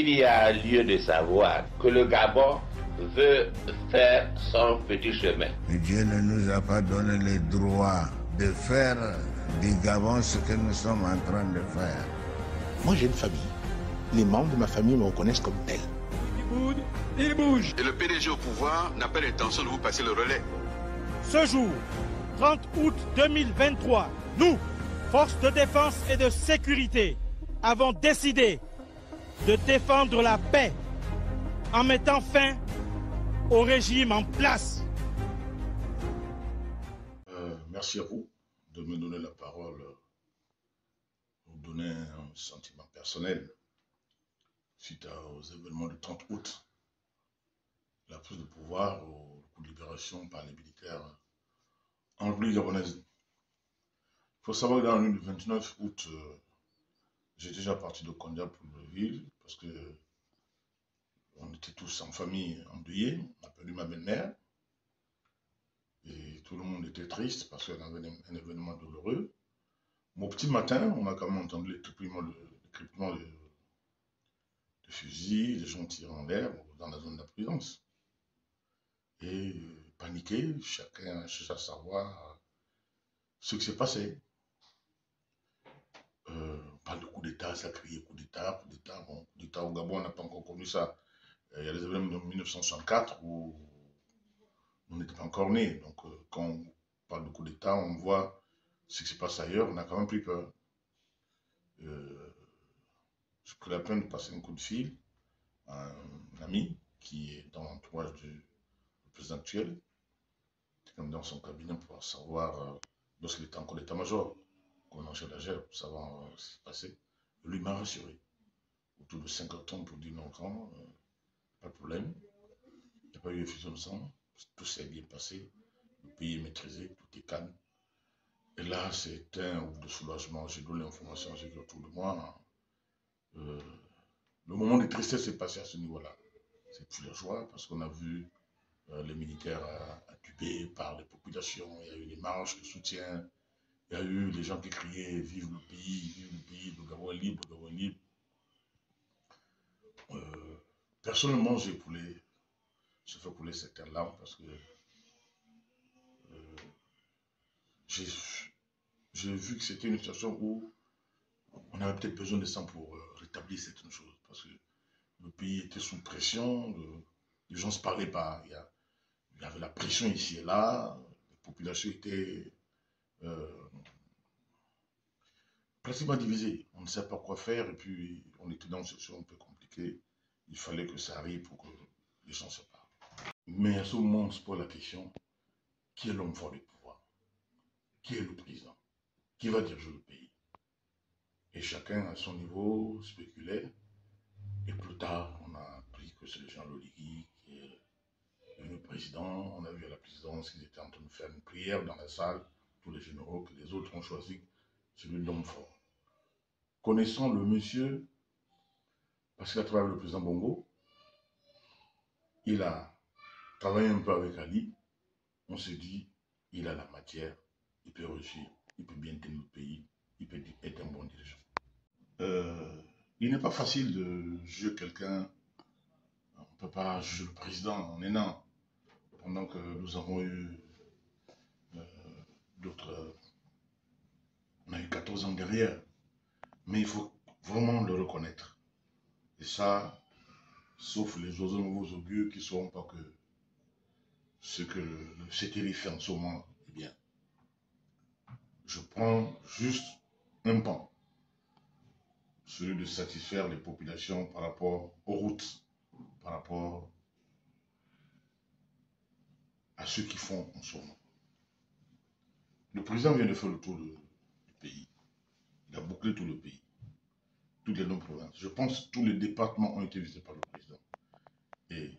il y a lieu de savoir que le Gabon veut faire son petit chemin. Mais Dieu ne nous a pas donné le droit de faire du Gabon ce que nous sommes en train de faire. Moi j'ai une famille. Les membres de ma famille me reconnaissent comme tel. Il bouge. Et le PDG au pouvoir n'a pas l'intention de vous passer le relais. Ce jour, 30 août 2023, nous, forces de défense et de sécurité, avons décidé de défendre la paix en mettant fin au régime en place. Merci à vous de me donner la parole, vous donner un sentiment personnel suite aux événements du 30 août, la prise de pouvoir au coup de libération par les militaires en République gabonaise. Il faut savoir que dans la nuit du 29 août, j'ai déjà parti de Kondia pour le ville parce que on était tous en famille endeuillés. On a perdu ma belle-mère et tout le monde était triste parce qu'il y avait un événement douloureux. Mais au petit matin, on a quand même entendu le crépitement de fusils, les gens tirant en l'air dans la zone de la prudence. Et paniqué, chacun cherche à savoir ce qui s'est passé. On parle de coup d'État, ça crie coup d'État, coup d'État. Bon, coup d'État au Gabon, on n'a pas encore connu ça. Il y a les événements de 1964 où on n'était pas encore nés. Donc, quand on parle de coup d'État, on voit ce qui se passe ailleurs, on a quand même plus peur. J'ai pris la peine de passer un coup de fil à un ami qui est dans l'entourage du président actuel, comme dans son cabinet pour savoir, lorsqu'il était encore d'état-major, qu'on en la gère pour savoir ce qui s'est passé. Lui m'a rassuré. Autour de 50 ans pour dire non, pas de problème. Il n'y a pas eu effusion de sang. Tout s'est bien passé. Le pays est maîtrisé, tout est calme. Et là, c'est un ouf de soulagement. J'ai donné l'information, j'ai vu autour de moi. Le moment de tristesse s'est passé à ce niveau-là. C'est plus la joie parce qu'on a vu les militaires intubés par les populations. Il y a eu les marches de soutien. Il y a eu les gens qui criaient vive le pays, le Gabon est libre, le Gabon est libre. Personnellement, j'ai fait couler certaines larmes parce que j'ai vu que c'était une situation où on avait peut-être besoin de sang pour rétablir certaines choses. Parce que le pays était sous pression, les gens ne se parlaient pas. Il y avait la pression ici et là, la population était pratiquement divisée. On ne savait pas quoi faire et puis on était dans une situation un peu compliquée. Il fallait que ça arrive pour que les gens se parlent. Mais à ce moment, on se pose la question, qui est l'homme fort du pouvoir? Qui est le président? Qui va diriger le pays? Et chacun à son niveau spéculait. Et plus tard, on a appris que c'est le Jean Loligui qui est le président. On a vu à la présidence qu'ils étaient en train de faire une prière dans la salle, tous les généraux, que les autres ont choisi celui de l'homme fort. Connaissant le monsieur, parce qu'il a travaillé avec le président Bongo, il a travaillé un peu avec Ali, on s'est dit, il a la matière, il peut réussir, il peut bien tenir le pays, il peut être un bon dirigeant. Il n'est pas facile de juger quelqu'un, on ne peut pas juger le président en un an, pendant que nous avons eu d'autres, on a eu 14 ans derrière, mais il faut vraiment le reconnaître. Et ça, sauf les oiseaux nouveaux augures qui ne sauront pas que ce que le CTV fait en ce moment, eh bien, je prends juste un pan, celui de satisfaire les populations par rapport aux routes, par rapport à ceux qui font en ce moment. Le président vient de faire le tour du pays. Il a bouclé tout le pays, toutes les 9 provinces. Je pense que tous les départements ont été visités par le président. Et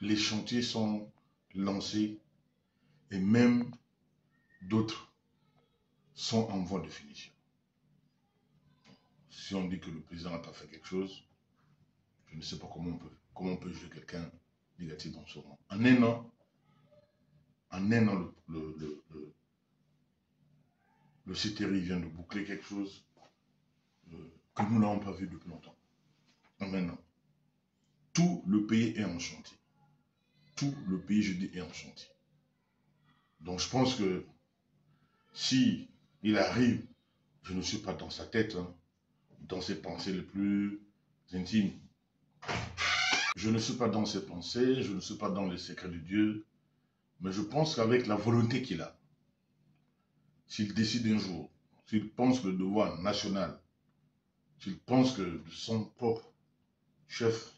les chantiers sont lancés et même d'autres sont en voie de finition. Si on dit que le président n'a pas fait quelque chose, je ne sais pas comment on peut juger quelqu'un négatif dans ce moment. En un an, le CTRI vient de boucler quelque chose que nous n'avons pas vu depuis longtemps. En un an. tout le pays est en chantier. Tout le pays, je dis, est en chantier. Donc je pense que si il arrive, je ne suis pas dans sa tête, hein, dans ses pensées les plus intimes. Je ne suis pas dans ses pensées, je ne suis pas dans les secrets de Dieu, mais je pense qu'avec la volonté qu'il a, s'il décide un jour, s'il pense que le devoir national, s'il pense que de son propre chef,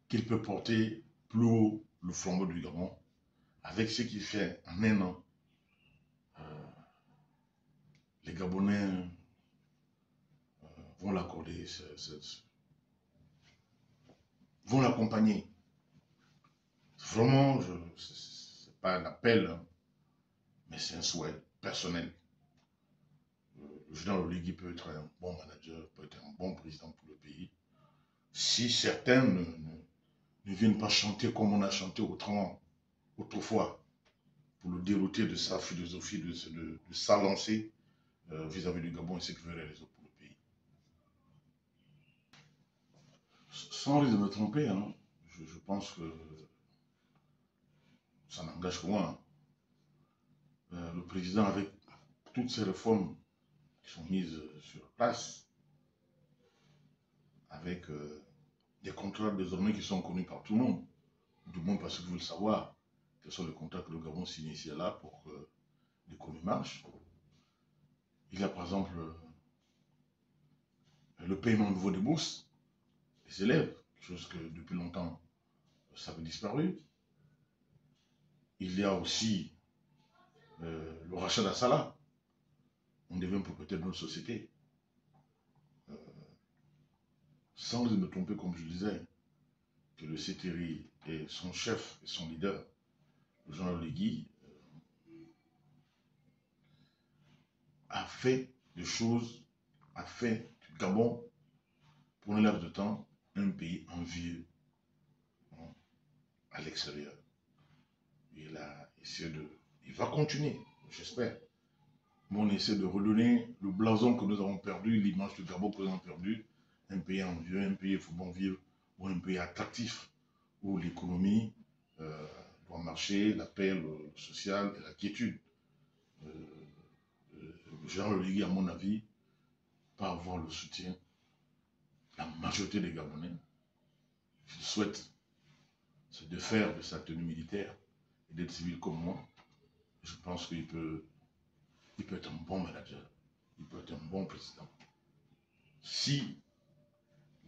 qu'il peut porter plus haut le flambeau du Gabon, avec ce qu'il fait en un an, les Gabonais vont l'accorder, vont l'accompagner. Vraiment, ce n'est pas un appel, hein, mais c'est un souhait personnel. Le général Oligui peut être un bon manager, peut être un bon président pour le pays. Si certains ne viennent pas chanter comme on a chanté autrefois, pour le dérouter de sa philosophie, de sa lancée vis-à-vis du Gabon et ce qu'il veut réaliser pour le pays. Sans risque de me tromper, hein, je pense que ça n'engage que moi. Hein. Le président, avec toutes ces réformes qui sont mises sur place, avec des contrats désormais qui sont connus par tout le monde, du moins parce que vous le savoir, quels sont les contrats que le Gabon signe ici et là pour que l'économie marche. Il y a par exemple le paiement au niveau des bourses des élèves, quelque chose que depuis longtemps ça avait disparu. Il y a aussi le rachat d'Assala. On devient propriétaire de notre société. Sans me tromper, comme je disais, que le CTRI et son chef et son leader, Jean Oligui, a fait des choses, a fait du Gabon, pour un laps de temps, un pays envieux à l'extérieur. Il a essayé il va continuer, j'espère. Mais on essaie de redonner le blason que nous avons perdu, l'image du Gabon que nous avons perdu, un pays envieux, un pays faut bon vivre, ou un pays attractif, où l'économie doit marcher, la paix, le social et la quiétude. Jean Oligui, à mon avis, pas avoir le soutien de la majorité des Gabonais. Je souhaite se défaire de sa tenue militaire et d'être civil comme moi. Je pense qu'il peut être un bon manager, il peut être un bon président. Si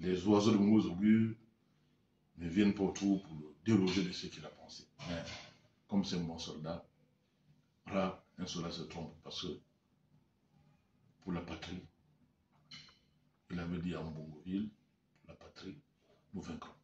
les oiseaux de mauvais augure ne viennent pas autour pour le déloger de ce qu'il a pensé. Mais comme c'est un bon soldat, là, un soldat se trompe parce que pour la patrie, il avait dit à Mbongoville, pour la patrie, nous vaincrons.